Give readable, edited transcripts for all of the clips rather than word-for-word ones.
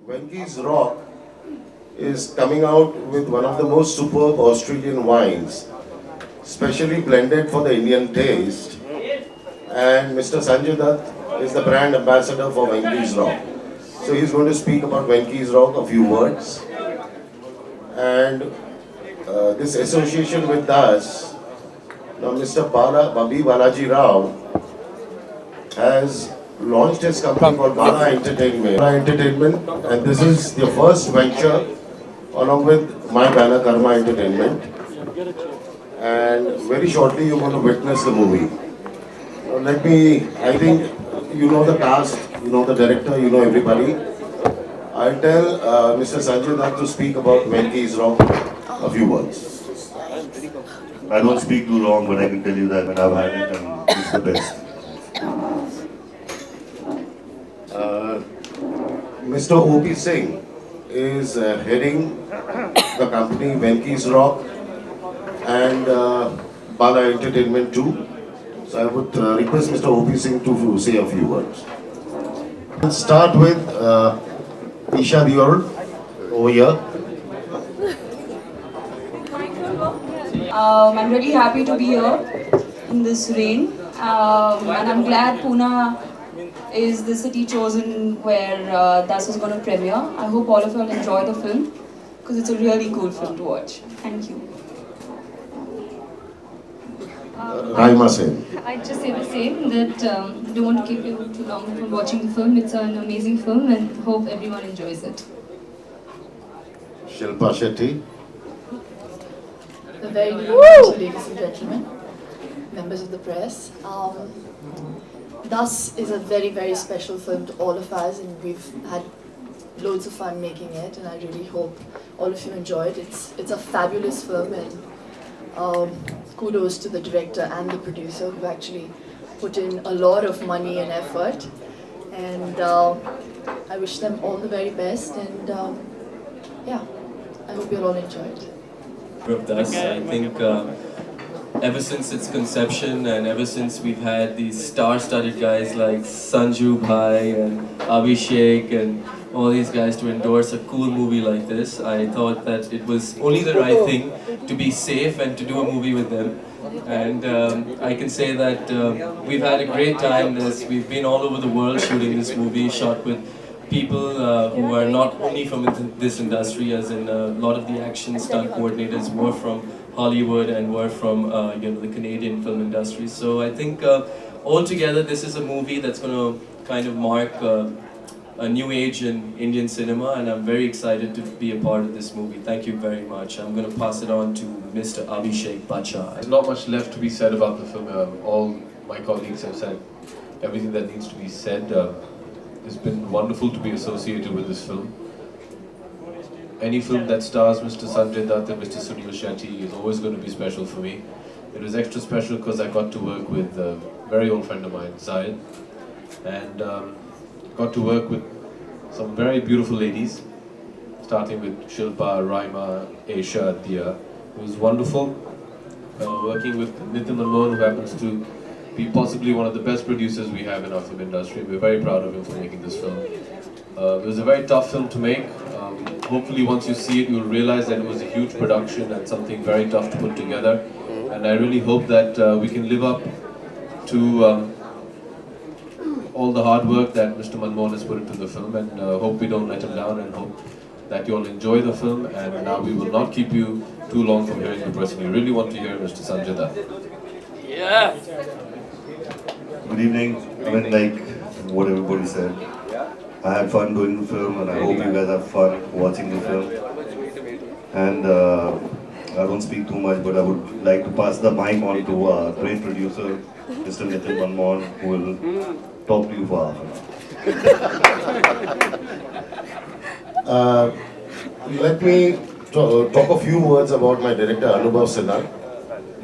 Venky's Rock is coming out with one of the most superb Australian wines, specially blended for the Indian taste. And Mr. Sanjay Dutt is the brand ambassador for Venky's Rock. So he's going to speak about Venky's Rock, a few words. And this association with us, now Mr. Babi Balaji Rao has launched his company called Bala Entertainment. And this is the first venture along with my banner Karma Entertainment. And very shortly you're going to witness the movie. Now I think you know the cast, you know the director, you know everybody. I'll tell Mr. Sanjay Dutt to speak about Venky's Rock a few words. I don't speak too long, but I can tell you that when I've had it and it's the best. Mr. O.P. Singh is heading the company Venky's Rock and Bala Entertainment too. So I would request Mr. O.P. Singh to say a few words. We'll start with Isha Dior over here. I'm really happy to be here in this rain, and I'm glad Pune is the city chosen where Das is going to premiere. I hope all of you will enjoy the film because it's a really cool film to watch. Thank you. Raima Sen. I'd just say the same, that don't want to keep you too long from watching the film. It's an amazing film and hope everyone enjoys it. Shilpa Shetty. A very good evening, ladies and gentlemen, members of the press. Das is a very, very special film to all of us, and we've had loads of fun making it, and I really hope all of you enjoy it. It's a fabulous film, and kudos to the director and the producer who actually put in a lot of money and effort, and I wish them all the very best, and yeah, I hope you'll all enjoy it. Of Das. I think ever since its conception and ever since we've had these star-studded guys like Sanju Bhai and Abhishek and all these guys to endorse a cool movie like this, I thought that it was only the right thing to be safe and to do a movie with them. And I can say that we've had a great time. We've been all over the world shooting this movie, shot with people who are not only from this industry, as in a lot of the action stunt coordinators were from Hollywood and were from the Canadian film industry. So I think altogether this is a movie that's going to kind of mark a new age in Indian cinema, and I'm very excited to be a part of this movie. Thank you very much. I'm going to pass it on to Mr. Abhishek Bachchan. There's not much left to be said about the film. All my colleagues have said everything that needs to be said. It's been wonderful to be associated with this film. Any film that stars Mr. Sanjay Dutt and Mr. Sunil Shetty is always going to be special for me. It was extra special because I got to work with a very old friend of mine, Zaid, and got to work with some very beautiful ladies, starting with Shilpa, Raima, Aisha, Dia. It was wonderful working with Nitin Manmohan, who happens to be possibly one of the best producers we have in our film industry. We're very proud of him for making this film. It was a very tough film to make. Hopefully once you see it, you'll realize that it was a huge production and something very tough to put together. And I really hope that we can live up to all the hard work that Mr. Manmohan has put into the film, and hope we don't let him down, and hope that you all enjoy the film. And now we will not keep you too long from hearing the person you really want to hear, Mr. Sanjay Dutt. Yeah! Good evening. I mean, like what everybody said, I had fun doing the film, and I hope you guys have fun watching the film. And I don't speak too much, but I would like to pass the mic on to our great producer, Mr. Nitin Manmohan, who will talk to you for half an hour. Let me talk a few words about my director Anubhav Sinha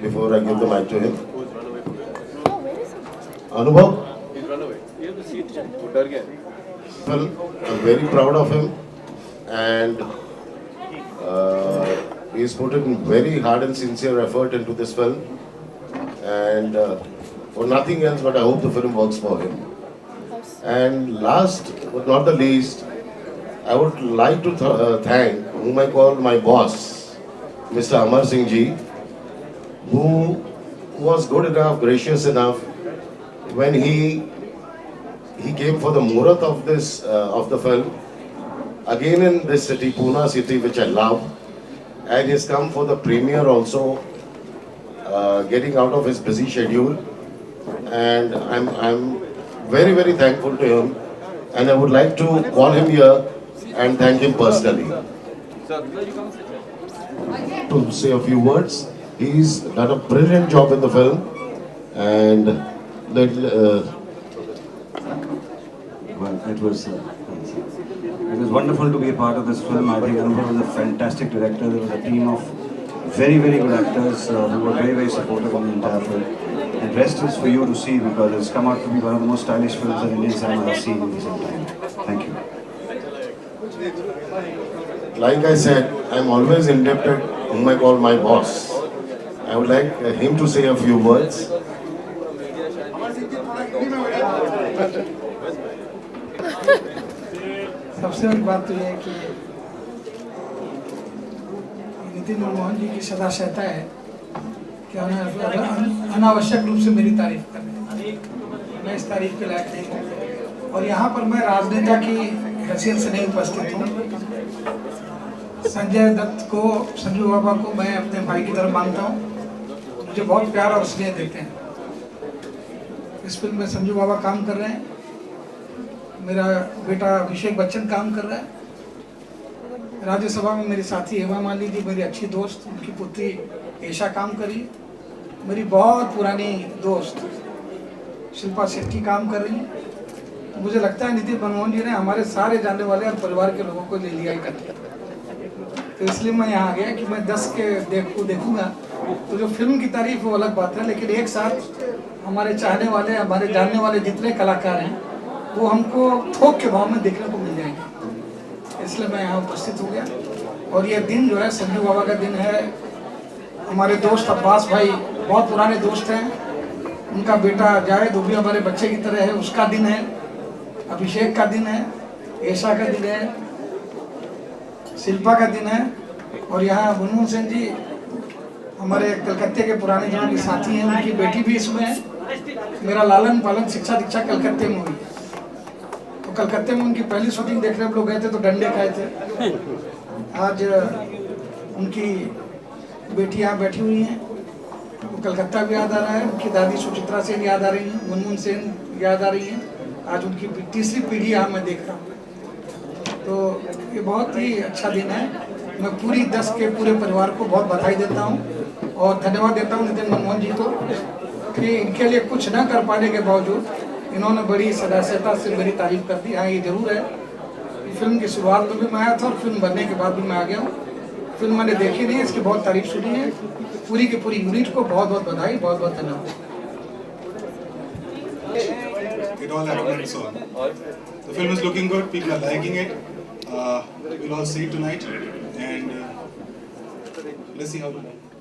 before I give the mic to him. Anubhav? He's run away. Well, I'm very proud of him, and he's put in very hard and sincere effort into this film, and for nothing else, but I hope the film works for him. And last but not the least, I would like to thank whom I call my boss, Mr. Amar Singh Ji, who was good enough, gracious enough when he came for the Murat of this of the film, again in this city, Pune city, which I love, and he's come for the premiere also, getting out of his busy schedule, and I'm very, very thankful to him, and I would like to call him here and thank him personally. To say a few words, he's done a brilliant job in the film, and well, it was wonderful to be a part of this film. I think Anubhav was a fantastic director. There was a team of very, very good actors who were very, very supportive in the entire film. And rest is for you to see, because it's come out to be one of the most stylish films that Indian cinema has seen in recent time. Thank you. Like I said, I'm always indebted whom I call my boss. I would like him to say a few words. सबसे बड़ी बात तो यह है कि नितिन मनमोहन जी की सदा सहता है कि अनावश्यक रूप से मेरी तारीफ कर रहे हैं। मैं इस तारीफ के लायक नहीं हूँ, और यहाँ पर मैं राजनेता की हैसियत से नहीं उपस्थित हूँ। संजय दत्त को, संजू बाबा को मैं अपने भाई की तरह मानता हूँ, मुझे बहुत प्यार और स्नेह देते हैं। इस फिल्म में संजू बाबा काम कर रहे हैं, मेरा बेटा अभिषेक बच्चन काम कर रहा है, राज्यसभा में मेरी साथी हेमा मालिनी जी, मेरी अच्छी दोस्त, उनकी पुत्री ऐशा काम करी, मेरी बहुत पुरानी दोस्त शिल्पा शेट्टी काम कर रही है। मुझे लगता है नितिन मनमोहन जी ने हमारे सारे जानने वाले और परिवार के लोगों को ले लिया इकट्ठे, तो इसलिए मैं यहाँ आ गया कि मैं 10 के देखूंगा तो जो फिल्म की तारीफ वो अलग बात है, लेकिन एक साथ हमारे चाहने वाले, हमारे जानने वाले जितने कलाकार हैं वो हमको थोक के भाव में देखने को मिल जाएंगे, इसलिए मैं यहाँ उपस्थित हो गया। और ये दिन जो है संजू बाबा का दिन है। हमारे दोस्त अब्बास भाई बहुत पुराने दोस्त हैं, उनका बेटा जावेद वो भी हमारे बच्चे की तरह है, उसका दिन है। अभिषेक का दिन है, ऐशा का दिन है, शिल्पा का दिन है, और यहाँ मनमोहन सिंह जी हमारे कलकत्ते के पुराने जहाँ के साथी हैं, उनकी बेटी भी इसमें है। मेरा लालन पालन शिक्षा दीक्षा कलकत्ते में हुई, तो कलकत्ते में उनकी पहली शूटिंग देखने हम लोग गए थे तो डंडे खाए थे। आज उनकी बेटी यहाँ बैठी हुई हैं, तो कलकत्ता भी याद आ रहा है, उनकी दादी सुचित्रा सेन याद आ रही हैं, मनमोहन सेन याद आ रही हैं। आज उनकी तीसरी पीढ़ी यहाँ मैं देख रहा हूँ, तो ये बहुत ही अच्छा दिन है। मैं पूरी 10 के पूरे परिवार को बहुत बधाई देता हूँ और धन्यवाद देता हूँ नितिन मनमोहन जी को कि इनके लिए कुछ न कर पाने के बावजूद इन्होंने बड़ी सदास्यता से मेरी तारीफ कर दी। हाँ, ये जरूर है, फिल्म की शुरुआत में भी मैं आया था और फिल्म बनने के बाद भी मैं आ गया हूँ। फिल्म मैंने देखी नहीं, इसकी बहुत तारीफ सुनी है। पूरी की पूरी यूनिट को बहुत बहुत बधाई, बहुत बहुत धन्यवाद। It all happened so. The film is looking good. People are liking it. We'll all see it tonight, and let's see how it goes.